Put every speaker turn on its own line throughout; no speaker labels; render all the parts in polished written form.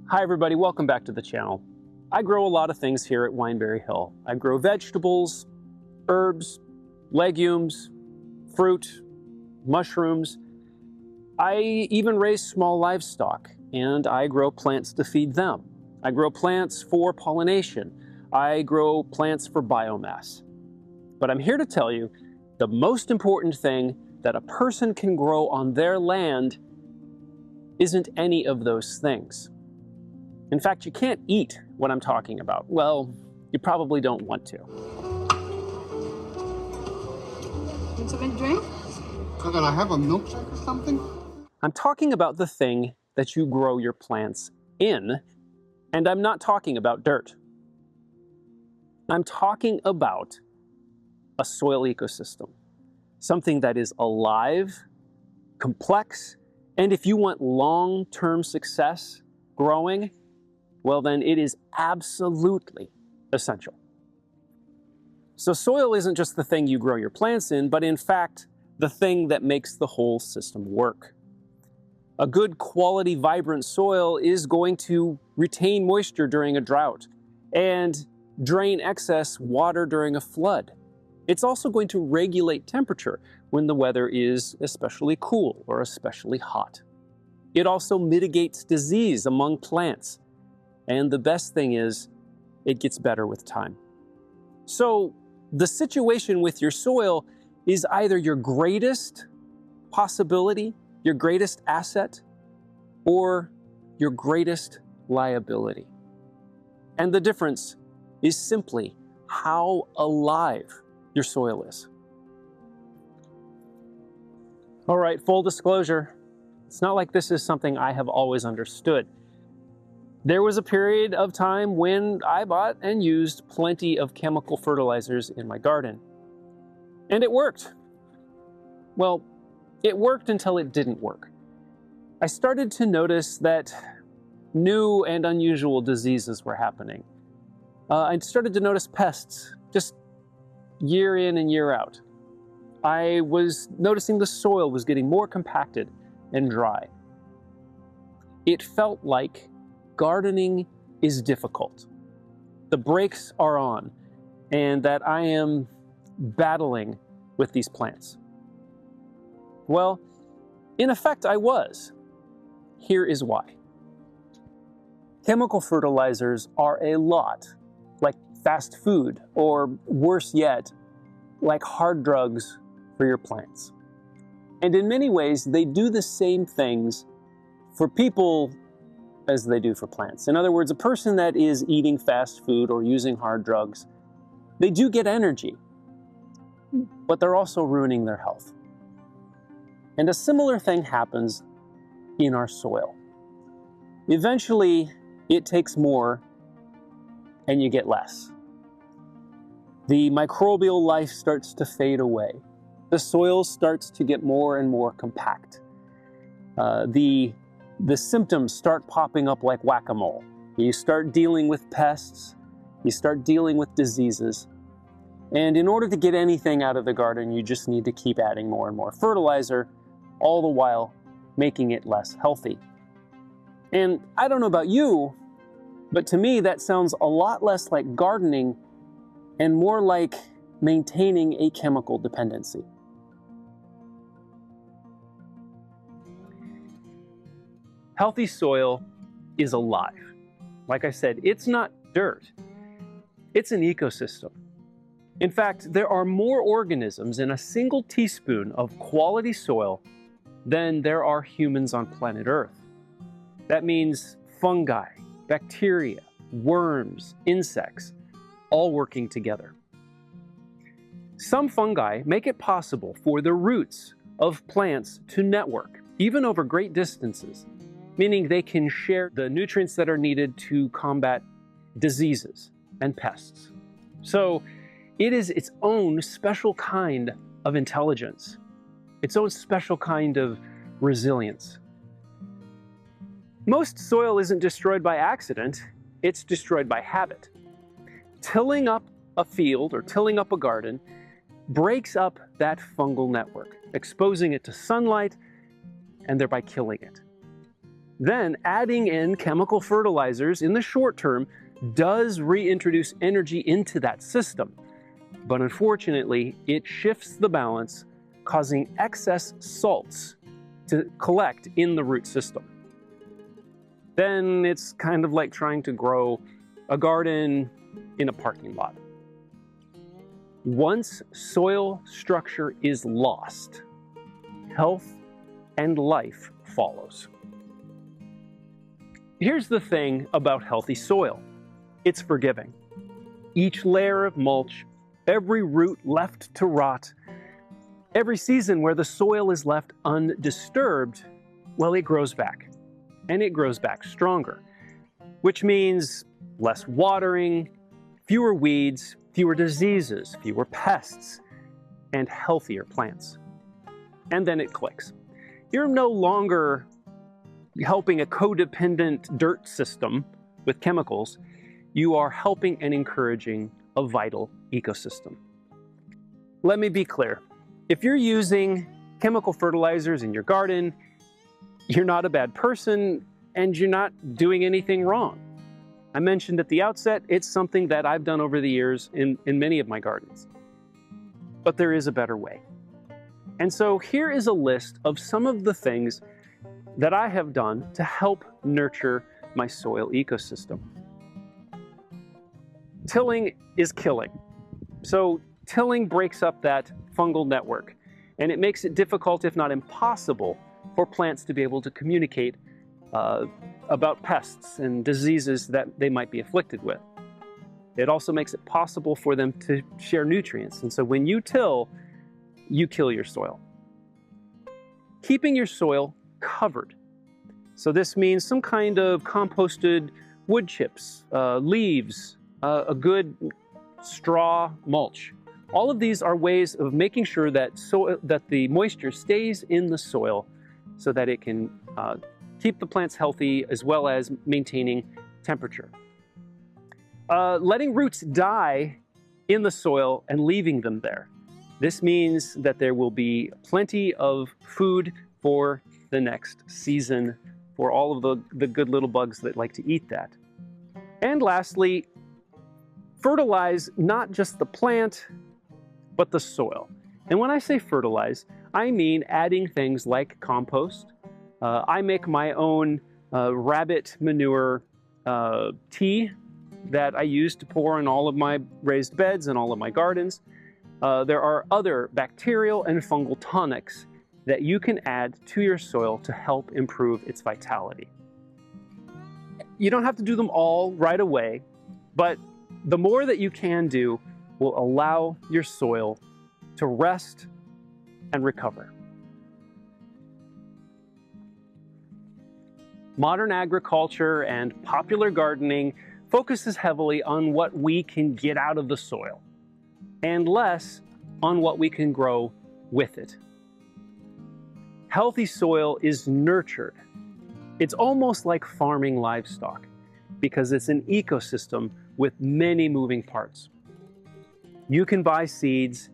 Hi everybody, welcome back to the channel. I grow a lot of things here at Wineberry Hill. I grow vegetables, herbs, legumes, fruit, mushrooms. I even raise small livestock, and I grow plants to feed them. I grow plants for pollination. I grow plants for biomass. But I'm here to tell you the most important thing that a person can grow on their land isn't any of those things. In fact, you can't eat what I'm talking about. Well, you probably don't want to.
Want something to drink?
Can I have a milkshake or something?
I'm talking about the thing that you grow your plants in, and I'm not talking about dirt. I'm talking about a soil ecosystem, something that is alive, complex, and if you want long-term success growing, well then it is absolutely essential. So soil isn't just the thing you grow your plants in, but in fact, the thing that makes the whole system work. A good quality, vibrant soil is going to retain moisture during a drought and drain excess water during a flood. It's also going to regulate temperature when the weather is especially cool or especially hot. It also mitigates disease among plants. And the best thing is, it gets better with time. So the situation with your soil is either your greatest possibility, your greatest asset, or your greatest liability. And the difference is simply how alive your soil is. All right, full disclosure, it's not like this is something I have always understood. There was a period of time when I bought and used plenty of chemical fertilizers in my garden. And it worked. Well, it worked until it didn't work. I started to notice that new and unusual diseases were happening. I started to notice pests just year in and year out. I was noticing the soil was getting more compacted and dry. It felt like gardening is difficult. The brakes are on, and that I am battling with these plants. Well, in effect, I was. Here is why. Chemical fertilizers are a lot like fast food, or worse yet, like hard drugs for your plants. And in many ways, they do the same things for people as they do for plants. In other words, a person that is eating fast food or using hard drugs, they do get energy, but they're also ruining their health. And a similar thing happens in our soil. Eventually, it takes more and you get less. The microbial life starts to fade away. The soil starts to get more and more compact. The symptoms start popping up like whack-a-mole. You start dealing with pests, you start dealing with diseases, and in order to get anything out of the garden, you just need to keep adding more and more fertilizer, all the while making it less healthy. And I don't know about you, but to me that sounds a lot less like gardening and more like maintaining a chemical dependency. Healthy soil is alive. Like I said, it's not dirt. It's an ecosystem. In fact, there are more organisms in a single teaspoon of quality soil than there are humans on planet Earth. That means fungi, bacteria, worms, insects, all working together. Some fungi make it possible for the roots of plants to network, even over great distances, meaning they can share the nutrients that are needed to combat diseases and pests. So it is its own special kind of intelligence, its own special kind of resilience. Most soil isn't destroyed by accident, it's destroyed by habit. Tilling up a field or tilling up a garden breaks up that fungal network, exposing it to sunlight and thereby killing it. Then adding in chemical fertilizers in the short term does reintroduce energy into that system. But unfortunately, it shifts the balance, causing excess salts to collect in the root system. Then it's kind of like trying to grow a garden in a parking lot. Once soil structure is lost, health and life follows. Here's the thing about healthy soil. It's forgiving. Each layer of mulch, every root left to rot, every season where the soil is left undisturbed, well, it grows back. And it grows back stronger, which means less watering, fewer weeds, fewer diseases, fewer pests, and healthier plants. And then it clicks. You're no longer helping a codependent dirt system with chemicals. You are helping and encouraging a vital ecosystem. Let me be clear. If you're using chemical fertilizers in your garden, you're not a bad person and you're not doing anything wrong. I mentioned at the outset, it's something that I've done over the years in many of my gardens. But there is a better way. And so here is a list of some of the things that I have done to help nurture my soil ecosystem. Tilling is killing. So tilling breaks up that fungal network, and it makes it difficult, if not impossible, for plants to be able to communicate about pests and diseases that they might be afflicted with. It also makes it possible for them to share nutrients. And so when you till, you kill your soil. Keeping your soil covered. So this means some kind of composted wood chips, leaves, a good straw mulch. All of these are ways of making sure that the moisture stays in the soil so that it can keep the plants healthy as well as maintaining temperature. Letting roots die in the soil and leaving them there. This means that there will be plenty of food for the next season for all of the good little bugs that like to eat that. And lastly, fertilize not just the plant, but the soil. And when I say fertilize, I mean adding things like compost. I make my own rabbit manure tea that I use to pour in all of my raised beds and all of my gardens. There are other bacterial and fungal tonics that you can add to your soil to help improve its vitality. You don't have to do them all right away, but the more that you can do will allow your soil to rest and recover. Modern agriculture and popular gardening focuses heavily on what we can get out of the soil and less on what we can grow with it. Healthy soil is nurtured. It's almost like farming livestock because it's an ecosystem with many moving parts. You can buy seeds,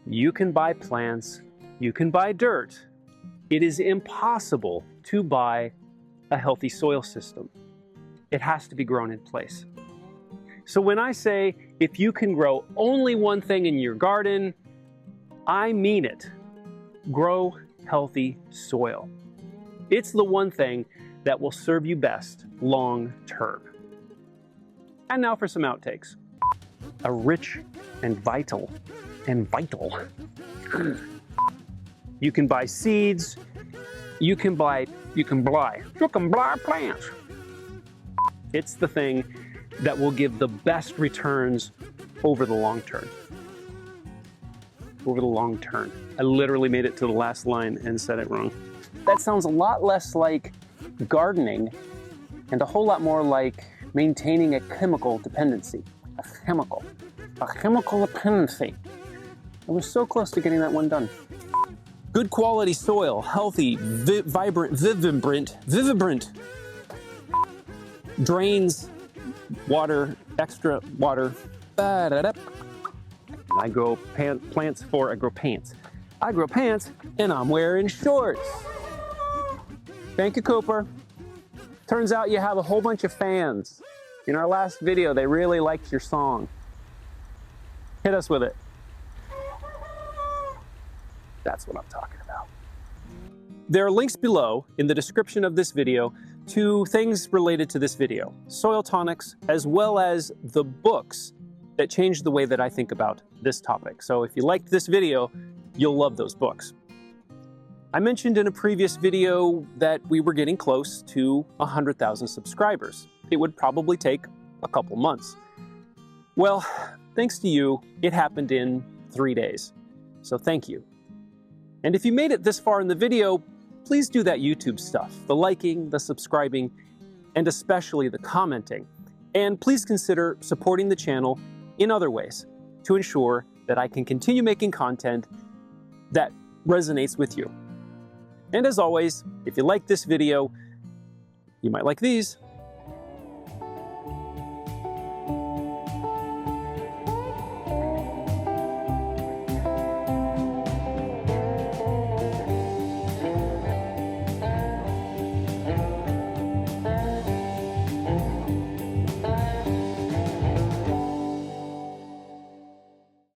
you can buy plants, you can buy dirt. It is impossible to buy a healthy soil system. It has to be grown in place. So when I say, if you can grow only one thing in your garden, I mean it. Grow healthy soil. It's the one thing that will serve you best long term. And now for some outtakes. A rich and vital. You can buy seeds. You can buy plants. It's the thing that will give the best returns over the long term. Over the long term. I literally made it to the last line and said it wrong. That sounds a lot less like gardening and a whole lot more like maintaining a chemical dependency. A chemical dependency. I was so close to getting that one done. Good quality soil, healthy, vibrant, drains water, extra water. I grow plants for I grow pants. I grow pants and I'm wearing shorts. Thank you, Cooper. Turns out you have a whole bunch of fans. In our last video, they really liked your song. Hit us with it. That's what I'm talking about. There are links below in the description of this video to things related to this video, soil tonics, as well as the books that changed the way that I think about this topic. So if you liked this video, you'll love those books. I mentioned in a previous video that we were getting close to 100,000 subscribers. It would probably take a couple months. Well, thanks to you, it happened in 3 days. So thank you. And if you made it this far in the video, please do that YouTube stuff, the liking, the subscribing, and especially the commenting. And please consider supporting the channel in other ways to ensure that I can continue making content that resonates with you. And as always, if you like this video, you might like these.